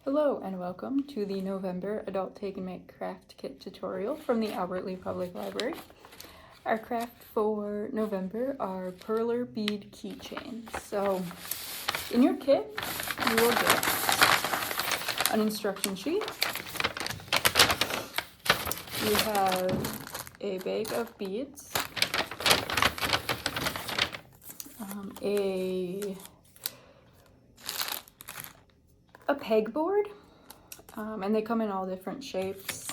Hello and welcome to the November Adult Take and Make Craft Kit tutorial from the Albert Lea Public Library. Our craft for November are perler bead keychains. So in your kit you will get an instruction sheet. You have a bag of beads, a pegboard, and they come in all different shapes.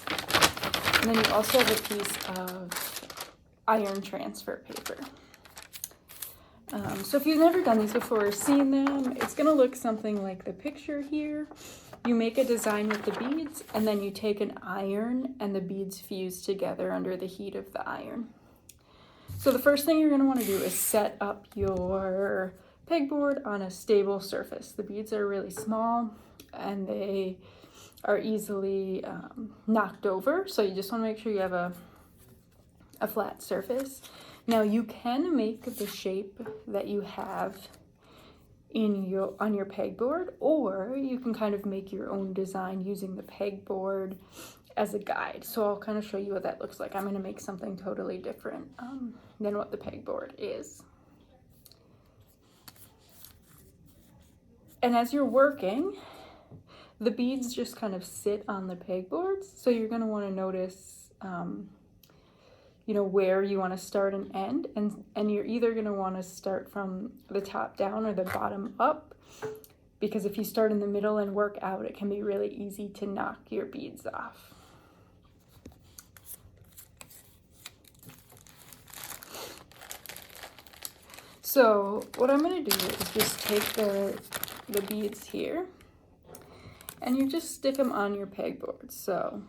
And then you also have a piece of iron transfer paper. So if you've never done these before or seen them, it's going to look something like the picture here. You make a design with the beads, and then you take an iron and the beads fuse together under the heat of the iron. So the first thing you're going to want to do is set up your pegboard on a stable surface. The beads are really small and they are easily knocked over, so you just want to make sure you have a flat surface. Now you can make the shape that you have on your pegboard, or you can kind of make your own design using the pegboard as a guide. So I'll kind of show you what that looks like. I'm going to make something totally different than what the pegboard is. And as you're working, the beads just kind of sit on the pegboards, so you're going to want to notice where you want to start and end, and you're either going to want to start from the top down or the bottom up, because if you start in the middle and work out, it can be really easy to knock your beads off. So what I'm going to do is just take the beads here, and you just stick them on your pegboard. So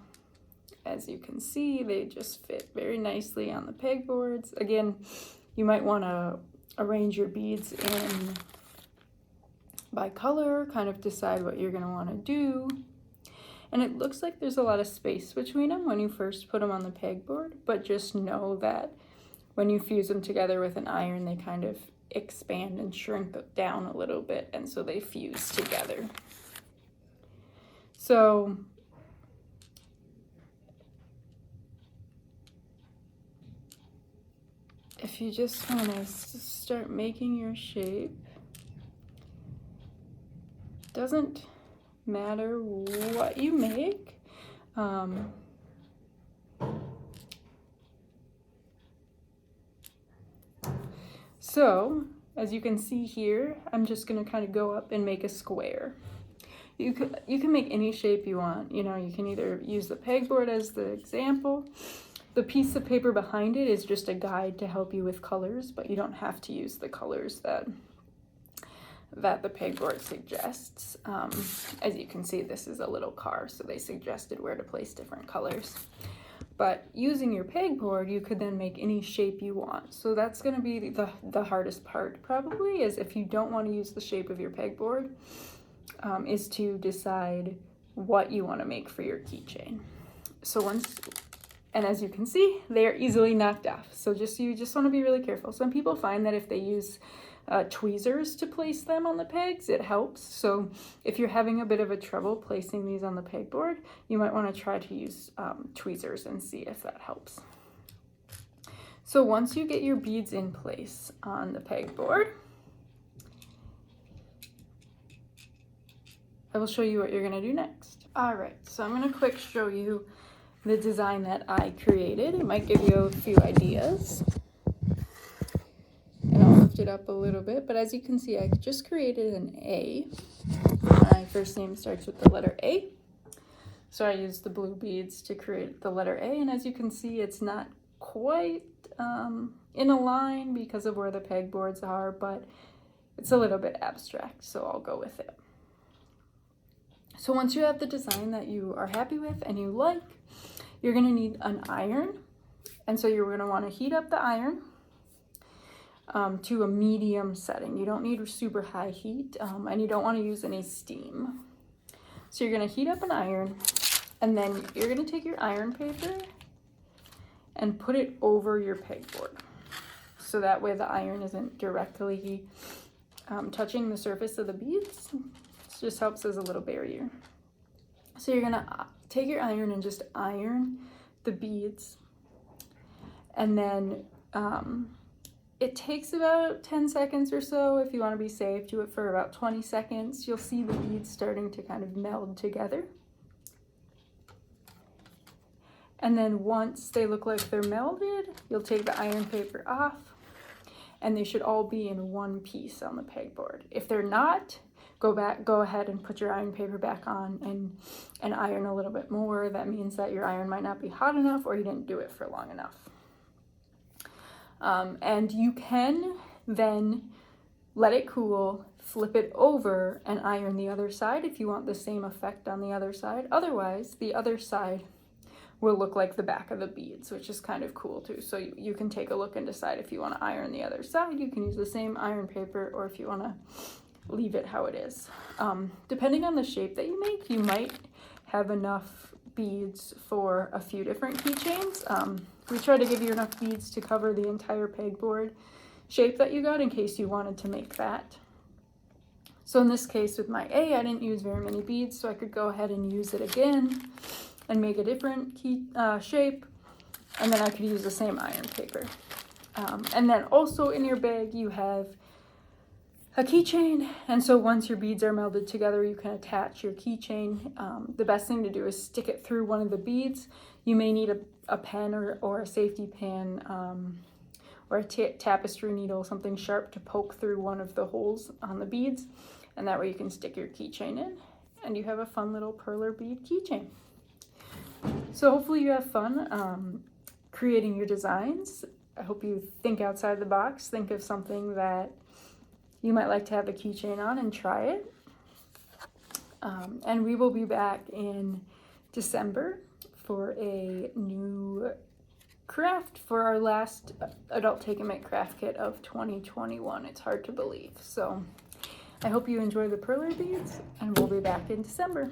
as you can see, they just fit very nicely on the pegboards. Again, you might want to arrange your beads in by color, kind of decide what you're going to want to do. And it looks like there's a lot of space between them when you first put them on the pegboard, but just know that when you fuse them together with an iron, they kind of expand and shrink down a little bit, and so they fuse together. So if you just want to start making your shape, doesn't matter what you make. So as you can see here, I'm just going to kind of go up and make a square. You can make any shape you want. You can either use the pegboard as the example. The piece of paper behind it is just a guide to help you with colors, but you don't have to use the colors that the pegboard suggests. As you can see, this is a little car, so they suggested where to place different colors. But using your pegboard, you could then make any shape you want. So that's going to be the hardest part, probably, is if you don't want to use the shape of your pegboard, is to decide what you want to make for your keychain. And as you can see, they are easily knocked off. So you just want to be really careful. Some people find that if they use tweezers to place them on the pegs, it helps. So if you're having a bit of a trouble placing these on the pegboard, you might want to try to use tweezers and see if that helps. So once you get your beads in place on the pegboard, I will show you what you're going to do next. All right, so I'm going to quick show you the design that I created. It might give you a few ideas. And I'll lift it up a little bit, but as you can see, I just created an A. My first name starts with the letter A. So I used the blue beads to create the letter A, and as you can see, it's not quite in a line because of where the pegboards are, but it's a little bit abstract, so I'll go with it. So once you have the design that you are happy with and you like, you're going to need an iron. And so you're going to want to heat up the iron to a medium setting. You don't need super high heat, and you don't want to use any steam. So you're going to heat up an iron, and then you're going to take your iron paper and put it over your pegboard. So that way the iron isn't directly touching the surface of the beads. It just helps as a little barrier. So you're gonna take your iron and just iron the beads, and then it takes about 10 seconds or so. If you want to be safe, do it for about 20 seconds. You'll see the beads starting to kind of meld together. And then once they look like they're melded, you'll take the iron paper off, and they should all be in one piece on the pegboard. If they're not, go ahead and put your iron paper back on and iron a little bit more. That means that your iron might not be hot enough, or you didn't do it for long enough. And you can then let it cool, flip it over, and iron the other side if you want the same effect on the other side. Otherwise, the other side will look like the back of the beads, which is kind of cool too. So you can take a look and decide if you want to iron the other side. You can use the same iron paper, or if you want to leave it how it is. Depending on the shape that you make, you might have enough beads for a few different keychains. We try to give you enough beads to cover the entire pegboard shape that you got in case you wanted to make that. So in this case with my A, I didn't use very many beads, so I could go ahead and use it again and make a different shape, and then I could use the same iron paper. And then also in your bag you have a keychain, and so once your beads are melded together, you can attach your keychain. The best thing to do is stick it through one of the beads. You may need a pen or a safety pin, or a tapestry needle, something sharp to poke through one of the holes on the beads, and that way you can stick your keychain in, and you have a fun little perler bead keychain. So hopefully you have fun creating your designs. I hope you think outside the box, think of something that you might like to have a keychain on and try it. And we will be back in December for a new craft for our last Adult Take and Make craft kit of 2021. It's hard to believe. So I hope you enjoy the perler beads, and we'll be back in December.